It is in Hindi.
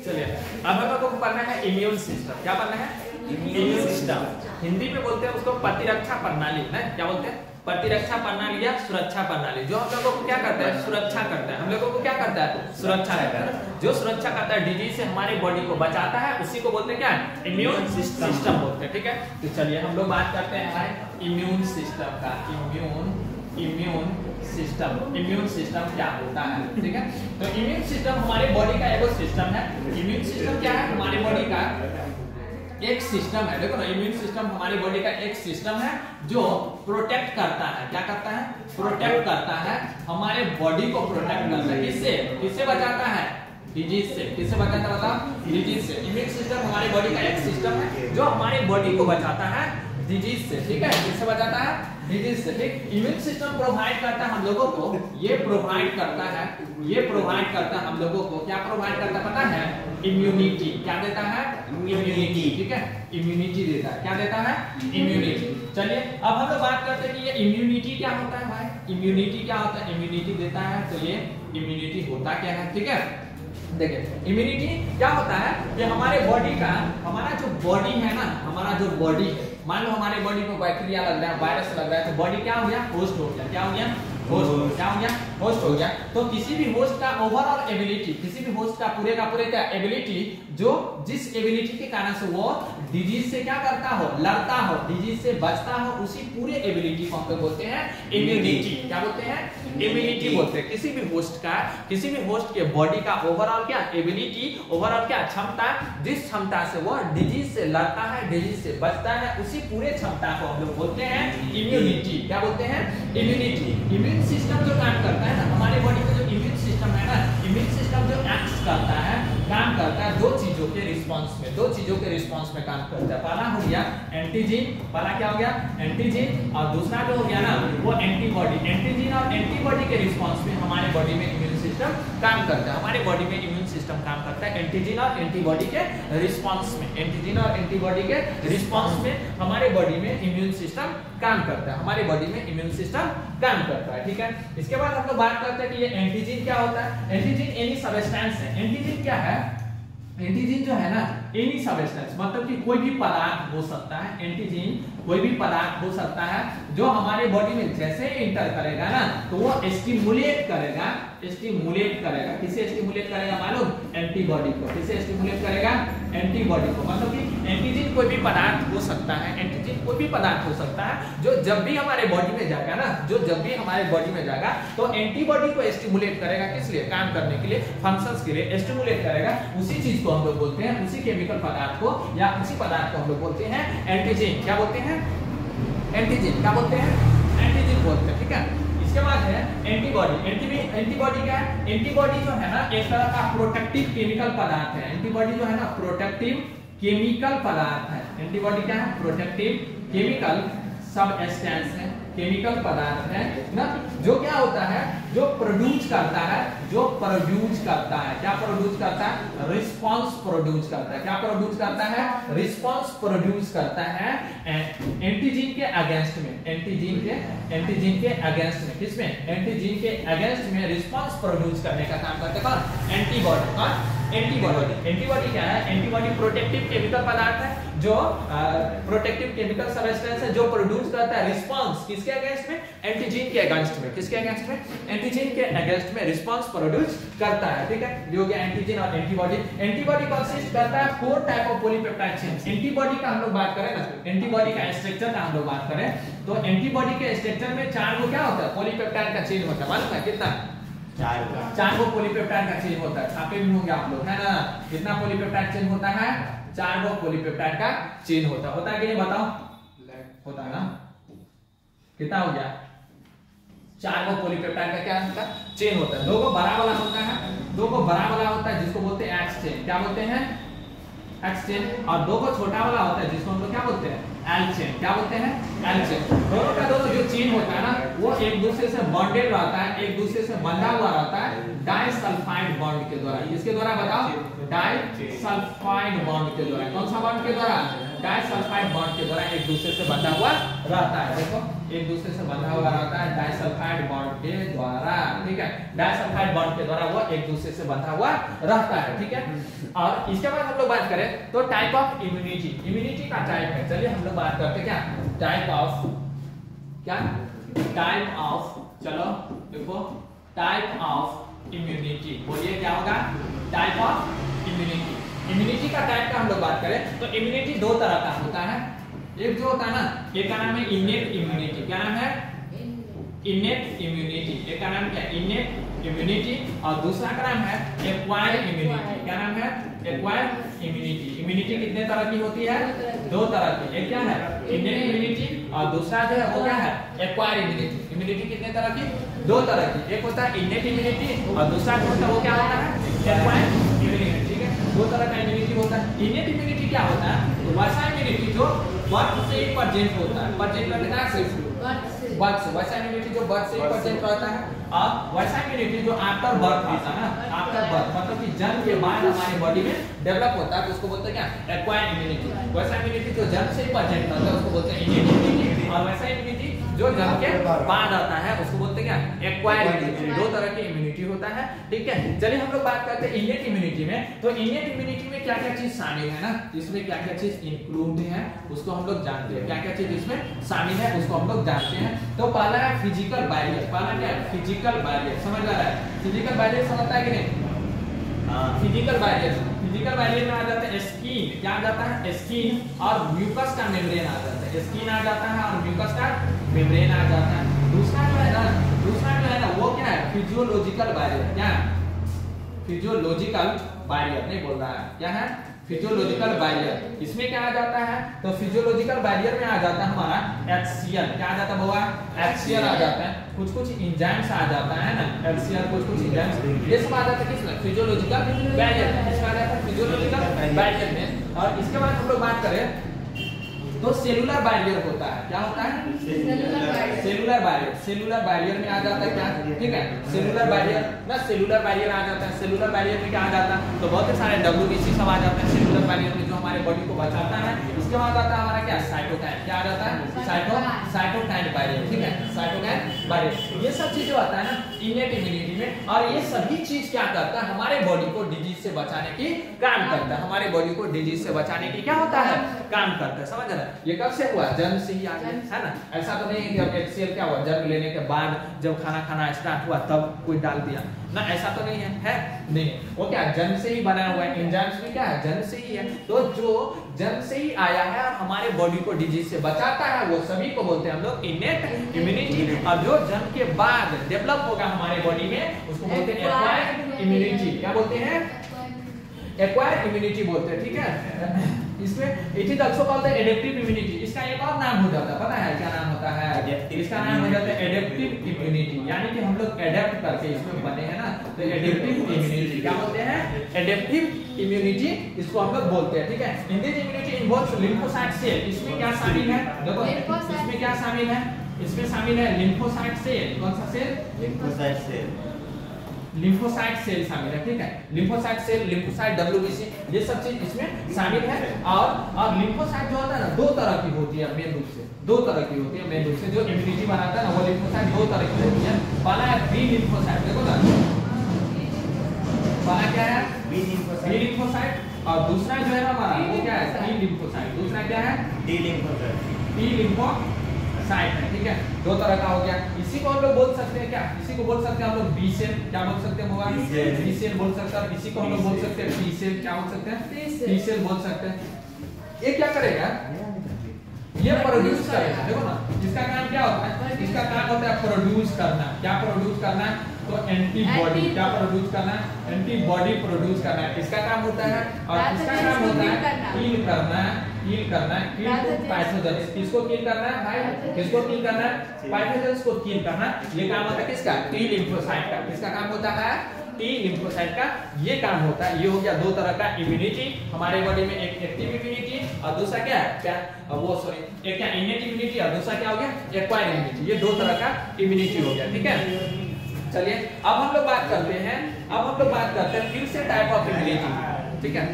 चलिए अब हम लोग को पढ़ना है इम्यून सिस्टम। क्या पढ़ना है? Immune system. हिंदी में बोलते हैं उसको प्रतिरक्षा प्रणाली ना, क्या बोलते हैं? प्रतिरक्षा प्रणाली या सुरक्षा प्रणाली। जो हम लोगों को क्या करता है? सुरक्षा करता है। हम लोगों को क्या करता है? सुरक्षा करता है। जो सुरक्षा करता है, डिजीज से हमारी बॉडी को बचाता है, उसी को बोलते हैं क्या? इम्यून सिस्टम बोलते हैं। ठीक है, तो चलिए हम लोग बात करते हैं हमारे इम्यून सिस्टम का। इम्यून सिस्टम क्या होता है? ठीक है, तो इम्यून सिस्टम हमारे बॉडी का एक सिस्टम है। इम्यून सिस्टम क्या है? हमारे बॉडी का एक सिस्टम है। देखो ना, इम्यून सिस्टम हमारी बॉडी का एक सिस्टम है जो प्रोटेक्ट करता है। क्या करता है? प्रोटेक्ट करता है, हमारे बॉडी को प्रोटेक्ट करता है। किससे? किससे बचाता है? डिजीज से। किससे बचाता है? बताओ, डिजीज से। इम्यून सिस्टम हमारी बॉडी का एक सिस्टम है जो हमारी बॉडी को बचाता है डिजीज से। ठीक है, किससे बचाता है? डिजीज से। ठीक, इम्यून सिस्टम प्रोवाइड करता है हम लोगों को, ये प्रोवाइड करता है हम लोगों को। क्या प्रोवाइड करता है पता है? इम्यूनिटी। क्या देता है? इम्यूनिटी। ठीक है, इम्यूनिटी देता है। क्या देता है? इम्यूनिटी। चलिए अब हम लोग बात करते हैं कि ये इम्यूनिटी क्या होता है भाई? इम्यूनिटी क्या होता है? इम्यूनिटी देता है, तो ये इम्यूनिटी होता क्या है? ठीक है, देखिए इम्यूनिटी क्या होता है कि हमारे बॉडी का, हमारा जो बॉडी है ना, हमारा जो बॉडी है, मान लो हमारे बॉडी में बैक्टीरिया लग रहा है, वायरस लग रहा है, तो बॉडी क्या हो गया? होस्ट हो गया। क्या हो गया? होस्ट। क्या हो गया? होस्ट हो गया। तो किसी भी होस्ट का ओवरऑल एबिलिटी, किसी भी होस्ट का पूरे क्या एबिलिटी, जो जिस एबिलिटी के कारण से वो डिजीज से क्या करता हो? लड़ता हो, डिजीज से बचता हो, उसी पूरे एबिलिटी को हम लोग बोलते हैं इम्यूनिटी। क्या बोलते हैं? इम्यूनिटी बोलते हैं। किसी भी होस्ट के बॉडी का ओवरऑल क्या एबिलिटी, ओवरऑल क्या क्षमता, जिस क्षमता से वो डिजीज से लड़ता है, डिजीज से बचता है, उसी पूरे क्षमता को हम लोग बोलते हैं इम्यूनिटी। क्या बोलते हैं? इम्यूनिटी। इम्यून सिस्टम जो काम करता है ना, हमारे बॉडी में जो इम्यून सिस्टम है ना, इम्यून सिस्टम जो एक्ट करता है, काम करता है दो चीजों के रिस्पांस में काम करता है। पहला हो गया एंटीजन, पहला क्या हो गया? एंटीजन, और दूसरा जो हो गया ना वो एंटीबॉडी। एंटीजन और एंटीबॉडी के रिस्पांस में हमारे बॉडी में इम्यून सिस्टम काम करता है। हमारे बॉडी में इम्यून सिस्टम काम करता है एंटीजन और एंटीबॉडी के रिस्पांस में। एंटीजन और एंटीबॉडी के रिस्पांस में हमारे बॉडी में इम्यून सिस्टम काम करता है। हमारे बॉडी में इम्यून सिस्टम काम करता है। ठीक है, इसके बाद हम लोग बात करते हैं कि ये एंटीजन क्या होता है। एंटीजन एनी सब्सटेंस है। एंटीजन क्या है? एंटीजन जो है ना, एनी सब्सटेंस मतलब कि कोई भी पदार्थ हो सकता है। एंटीजन कोई भी पदार्थ हो सकता है जो हमारे बॉडी में जैसे इंटर करेगा ना, तो वो स्टिमुलेट करेगा। किसे स्टिमुलेट करेगा मालूम? एंटीबॉडी को। किसे स्टिमुलेट करेगा? एंटीबॉडी को। मतलब कि एंटीजन कोई भी पदार्थ हो सकता है, एंटीजन कोई भी पदार्थ हो सकता है जो जब भी हमारे बॉडी में जाएगा ना, तो एंटीबॉडी को स्टिमुलेट करेगा। किस लिए? काम करने के लिए, फंक्शंस के लिए स्टिमुलेट करेगा। उसी चीज को हम लोग बोलते हैं, उसी केमिकल पदार्थ को या उसी पदार्थ को हम लोग बोलते हैं एंटीजन। क्या बोलते हैं? एंटीजन। क्या बोलते हैं? एंटीजन बोलते हैं। ठीक है, इसके बाद है एंटीबॉडी। एंटीबॉडी क्या है? एंटीबॉडी जो है ना एक तरह का प्रोटेक्टिव केमिकल पदार्थ है। एंटीबॉडी जो है ना प्रोटेक्टिव केमिकल पदार्थ है। एंटीबॉडी क्या है? प्रोटेक्टिव केमिकल सबस्टेंस है, केमिकल पदार्थ है ना, जो क्या होता है? जो प्रोड्यूस करता है। क्या प्रोड्यूस करता है? रिस्पांस प्रोड्यूस करता है। क्या प्रोड्यूस करता है? रिस्पांस प्रोड्यूस करता है एंटीजन के अगेंस्ट में। एंटीजन के अगेंस्ट में। किसमें? एंटीजन के अगेंस्ट में रिस्पांस प्रोड्यूस करने का काम करता है कौन? एंटीबॉडी। एंटीबॉडी क्या है? एंटीबॉडी प्रोटेक्टिव केमिकल पदार्थ है, जो प्रोटेक्टिव केमिकल सब्सटेंस है जो प्रोड्यूस करता है रिस्पांस। किसके अगेंस्ट में? एंटीजन के अगेंस्ट में। किसके अगेंस्ट में? एंटीजन के अगेंस्ट में रिस्पांस प्रोड्यूस करता है। ठीक है, जो कि एंटीजन और एंटीबॉडी। एंटीबॉडी कंसिस्ट करता है 4 type of polypeptide chains. Antibody का हम लोग बात करें ना, एंटीबॉडी का स्ट्रक्चर का हम लोग बात करें, तो एंटीबॉडी के स्ट्रक्चर में 4 को क्या होता है? पॉलीपेप्टाइड का चेन होता है। मालूम है कितना? 4 को पॉलीपेप्टाइड का चेन होता है। छापे भी होंगे आप लोग, है ना? कितना पॉलीपेप्टाइड चेन होता है? 4 को पॉलीपेप्टाइड का चेन होता है। होता है कि नहीं बताओ? होता है ना? कितना हो गया? 4 को पॉलीपेप्टाइड का क्या होता है? चेन होता है। 2 को बड़ा वाला होता है, जिसको बोलते हैं एक्स चेन। क्या बोलते हैं? X chain. और 2 को छोटा वाला होता है जिसको हम लोग क्या बोलते हैं? L chain. क्या बोलते हैं? L chain. दोनों का दोनों जो चेन होता है ना, वो एक दूसरे से बॉन्डेड रहता है, एक दूसरे से बंधा हुआ रहता है डाइसल्फाइड बॉन्ड के द्वारा। इसके द्वारा बताओ, डाइसल्फाइड बॉन्ड के द्वारा। कौन सा बॉन्ड के द्वारा? डाइसल्फाइड बॉन्ड के द्वारा एक दूसरे से बंधा हुआ रहता है। देखो एक दूसरे से बंधा हुआ रहता है डाइसल्फाइड बॉन्ड के द्वारा, ठीक है। डाइसल्फाइड बॉन्ड के द्वारा वो एक दूसरे से बंधा हुआ रहता है, ठीक है। और इसके बाद हम लोग बात करें तो टाइप ऑफ इम्यूनिटी, इम्यूनिटी का टाइप है। चलिए हम लोग बात करते हैं क्या टाइप ऑफ, क्या टाइप ऑफ, चलो देखो टाइप ऑफ इम्यूनिटी, बोलिए क्या होगा? Type of immunity. इम्यूनिटी का टाइप का हम लोग बात करें तो इम्यूनिटी दो तरह का होता है। एक जो होता है ना, एक का नाम है इनेट इम्यूनिटी। क्या नाम है? Innate immunity. एक का नाम क्या है? Innate immunity. और दूसरा का नाम है एक्वायर्ड इम्यूनिटी। क्या नाम है? Acquired immunity. इम्यूनिटी कितने तरह की होती है? दो तरह की। एक क्या है? इनेट इम्यूनिटी और दूसरा जो है वो क्या है? Acquired immunity. इम्यूनिटी कितने तरह की? दो तरह की। एक होता है इनेट इम्यूनिटी और दूसरा जो होता है वो क्या होता है? एक्वायर्ड इम्यूनिटी, ठीक है। दो तरह का इम्यूनिटी होता है। इनेट इम्यूनिटी क्या होता है? तो वैसा इम्यूनिटी जो बर्थ से ही प्रेजेंट होता है। प्रेजेंट करने का सिर्फ बर्थ से, वैसा इम्यूनिटी जो बर्थ से ही प्रेजेंट रहता है। और वैसा इम्यूनिटी जो आफ्टर बर्थ आता है ना, आफ्टर बर्थ मतलब कि जन्म के बाद हमारे बॉडी में डेवलप होता है तो उसको बोलते हैं क्या? Acquired immunity. वैसा इम्यूनिटी जो जन्म से ही प्रेजेंट रहता है उसको बोलते हैं इनेट इम्यूनिटी। और वैसा इम्यूनिटी जो जन्म के बाद आता है उसको बोलते हैं क्या? Acquired immunity. दो तरह की इम्यूनिटी होता है, ठीक है। चलिए हम लोग बात करते हैं इनेट इम्यूनिटी में। तो इनेट इम्यूनिटी में क्या क्या चीज शामिल है ना, इसमें क्या क्या चीज इंक्लूड है उसको हम लोग जानते हैं। क्या क्या चीज इसमें शामिल है उसको हम लोग जानते हैं। तो पहला है फिजिकल बैरियर। पहला क्या है? Physical barrier. समझ आ रहा है? फिजिकल बैरियर समझता है कि नहीं? फिजिकल बैरियर, फिजिकल बैरियर में आ जाता है स्किन। क्या आ जाता है? स्किन और म्यूकस का मेम्ब्रेन आ जाता है। स्किन आ जाता है और म्यूकस का मेम्ब्रेन आ जाता है। दूसरा जो है ना, दूसरा जो है ना वो क्या है? Physiological barrier. क्या है? फिजियोलॉजिकल बैरियर नहीं बोल रहा है, क्या है? Physiological barrier. इसमें क्या आ जाता है? तो फिजियोलॉजिकल बैरियर में आ जाता है हमारा HCl। क्या आ जाता है बाबा? HCl आ जाता है। कुछ कुछ एंजाइम्स आ जाता है ना, HCl कुछ कुछ एंजाइम्स, ये सब आ जाता है किसमें? फिजियोलॉजिकल बैरियर में। इसमें आ जाता है फिजियोलॉजिकल बैरियर में। और इसके बाद हम लोग बात करें तो सेलुलर बैरियर होता है। क्या होता है? Cellular barrier. सेलुलर बैरियर में आ जाता है क्या? ठीक है, सेलुलर बैरियर ना, सेलुलर बैरियर आ जाता है। सेलुलर बैरियर में क्या आ जाता है? तो बहुत सारे WBC सब आ जाते हैं सेलुलर बैरियर में जो हमारे बॉडी को बचाता है। इसके बाद आता है हमारा क्या? साइटोकाइन। क्या आ जाता है? साइटोकाइन बैरियर, ठीक है, साइटोकाइन बैरियर। ये सब चीज जो आता है ना इनेट इम्यूनिटी में, और ये सभी चीज क्या करता है? हमारे बॉडी को डिजीज से बचाने की काम करता है। हमारे बॉडी को डिजीज से बचाने की क्या होता है? काम करता है। समझ रहे? ये कब से हुआ? जन्म से ही आ गया, है ना। ऐसा तो नहीं है कि अब HCl क्या हुआ जन्म लेने के बाद जब खाना खाना स्टार्ट हुआ तब कोई डाल दिया ना, ऐसा तो नहीं है नहीं। वो क्या जन्म से ही बना हुआ है। एंजाइम्स भी क्या है? जन्म से ही है। तो जो जन्म से ही आया है और हमारे बॉडी को डिजीज से बचाता है वो सभी को बोलते हैं हम लोग इनेट इम्यूनिटी। और जो जन्म के बाद डेवलप होगा हमारे बॉडी में उसको बोलते हैं एक्वायर्ड इम्यूनिटी। क्या बोलते हैं? एक्वायर्ड इम्यूनिटी बोलते हैं, ठीक है। इसमें it is also called the adaptive immunity. इसका एक और नाम हो जाता है, पता है क्या नाम होता है? इसका नाम हो जाता है एडेप्टिव इम्यूनिटी। यानी कि हम लोग एडेप्ट करके इसमें बने हैं ना, तो एडेप्टिव इम्यूनिटी। क्या बोलते हैं? एडेप्टिव इम्यूनिटी इसको हम लोग बोलते हैं, ठीक है। In this immunity involves lymphocyte cell. इसमें क्या शामिल है? देखो इसमें क्या शामिल है? इसमें शामिल है लिम्फोसाइट सेल। कौन सा cell? Lymphocyte cell. Lymphocyte cell शामिल है, ठीक है। लिम्फोसाइट सेल, लिम्फोसाइट, WBC ये सब चीज इसमें शामिल है। और लिम्फोसाइट जो होता है ना दो तरह की होती है मेन रूप से, दो तरह की होती है मेन रूप से। जो इम्यूनिटी बनाता है ना वो लिम्फोसाइट दो तरह की होती है। पहला है बी लिम्फोसाइट। देखो ना पहला क्या है? B lymphocyte. और दूसरा जो है हमारा वो क्या है? T lymphocyte. दूसरा क्या है? टी लिम्फोसाइट है, ठीक है। दो तरह का हो गया। इसी को हम लोग बोल सकते हैं क्या? इसी को बोल सकते हैं हम लोग बी सेल। क्या बोल सकते हैं होगा? बी सेल बोल सकते हैं। इसी को हम लोग बोल सकते हैं टी सेल। क्या बोल सकते हैं? टी सेल बोल सकते हैं। ये क्या करेगा? ये प्रोड्यूस करेगा। देखो ना इसका काम क्या होता है? इसका काम होता है प्रोड्यूस करना। क्या प्रोड्यूस करना है? तो एंटीबॉडी। क्या प्रोड्यूस करना है? एंटीबॉडी प्रोड्यूस करना है इसका काम होता है। और इसका काम होता है किल करना, किल करना है, किल टू पैथोजेंस। किसको किल करना है भाई? किसको किल करना है? पैथोजेंस को किल करना। ये काम होता है किसका? टी लिम्फोसाइट का। किसका काम होता है? टी लिम्फोसाइट का ये काम होता है। ये हो गया दो तरह का इम्यूनिटी हमारे बॉडी में, एक एक्टिव इम्यूनिटी और दूसरा क्या है, एक क्या इनेट इम्यूनिटी और दूसरा क्या हो गया एक्वायर्ड इम्यूनिटी। ये दो तरह का इम्यूनिटी हो गया, ठीक है। चलिए अब हम लोग बात करते हैं फिर से टाइप ऑफ इम्यूनिटी, ठीक है।